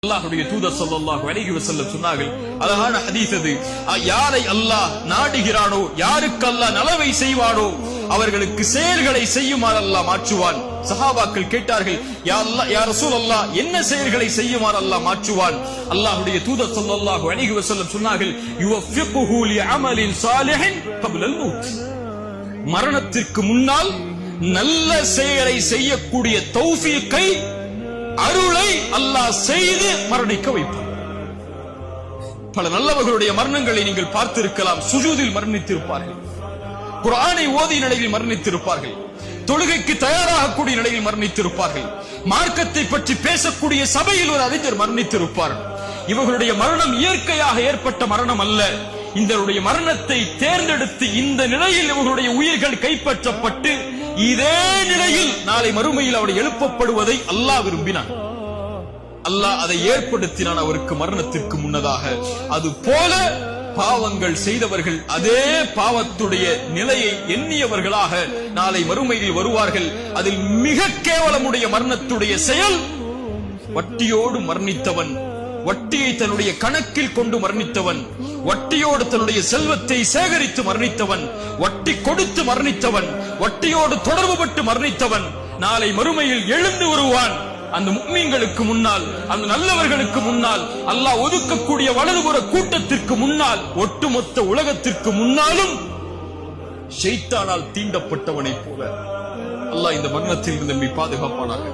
அல்லாஹ்வுடைய தூதர் ஸல்லல்லாஹு அலைஹி வஸல்லம் சொன்னார்கள், அழகான ஹதீஸ் அது, யாரை அல்லாஹ் நாடுகிறானோ, யாருக்கு அல்லாஹ் நலவை செய்வானோ அவர்களுக்கு செயல்களை செய்யுமாறு அல்லாஹ் மாற்றுவான். சஹாபாக்கள் கேட்டார்கள், யா அல்லாஹ், யா ரசூலல்லாஹ், என்ன செயல்களை செய்யுமாறு அல்லாஹ் மாற்றுவான்? அல்லாஹ்வுடைய தூதர் ஸல்லல்லாஹு அலைஹி வஸல்லம் சொன்னார்கள், யுவஃபிகுஹு லிஅமலின் ஸாலிஹின் கப்லல் மௌத். மரணத்திற்கு முன்னால் நல்ல செயலை செய்யக்கூடிய தௌஃபீக்கை, அருளை அல்லாஹ் செய்து மரணிக்க வைப்பார். பல நல்லவர்களுடைய மரணங்களை நீங்கள் பார்த்திருக்கலாம். சுஜூதில் மரணித்திருப்பார்கள், குர்ஆனை ஓதிய நிலையில் மரணித்திருப்பார்கள், தொழுகைக்கு தயாராகக்கூடிய நிலையில் மரணித்திருப்பார்கள், மார்க்கத்தை பற்றி பேசக்கூடிய சபையில் ஒரு அறிஞர் மரணித்திருப்பார். இவர்களுடைய மரணம் இயற்கையாக ஏற்பட்ட மரணம் அல்ல. இந்த மரணத்தை தேர்ந்தெடுத்து இந்த நிலையில் இவர்களுடைய உயிர்கள் கைப்பற்றப்பட்டு இதே நிலையில் நாளை மறுமையில் அவர் எழுப்பப்படுவதை அல்லாஹ் விரும்பினான். அல்லாஹ் அதை ஏற்படுத்தினான் அவருக்கு மரணத்திற்கு முன்னதாக. அது போல பாவங்கள் செய்தவர்கள் அதே பாவத்துடைய நிலையை எண்ணியவர்களாக நாளை மறுமையில் வருவார்கள். அதில் மிக கேவலமுடைய மரணத்துடைய செயல், வட்டியோடு மரணித்தவன், வட்டியை தன்னுடைய கணக்கில் கொண்டு மரணித்தவன், வட்டியோடு தன்னுடைய செல்வத்தை சேகரித்து மரணித்தவன், வட்டி கொடுத்து மரணித்தவன், வட்டியோடு தொடர்பு பட்டு மரணித்தவன் நாளை மறுமையில் எழுந்து வருவான். அந்த முஃமின்களுக்கு முன்னால், அந்த நல்லவர்களுக்கு முன்னால், அல்லாஹ் ஒதுக்கக்கூடிய வலதுபுற கூட்டத்திற்கு முன்னால், ஒட்டுமொத்த உலகத்திற்கு முன்னாலும் ஷைத்தானால் தீண்டப்பட்டவனை போல. அல்லாஹ் இந்த மரணத்தில் இருந்து நம்மை பாதுகாப்பானாக.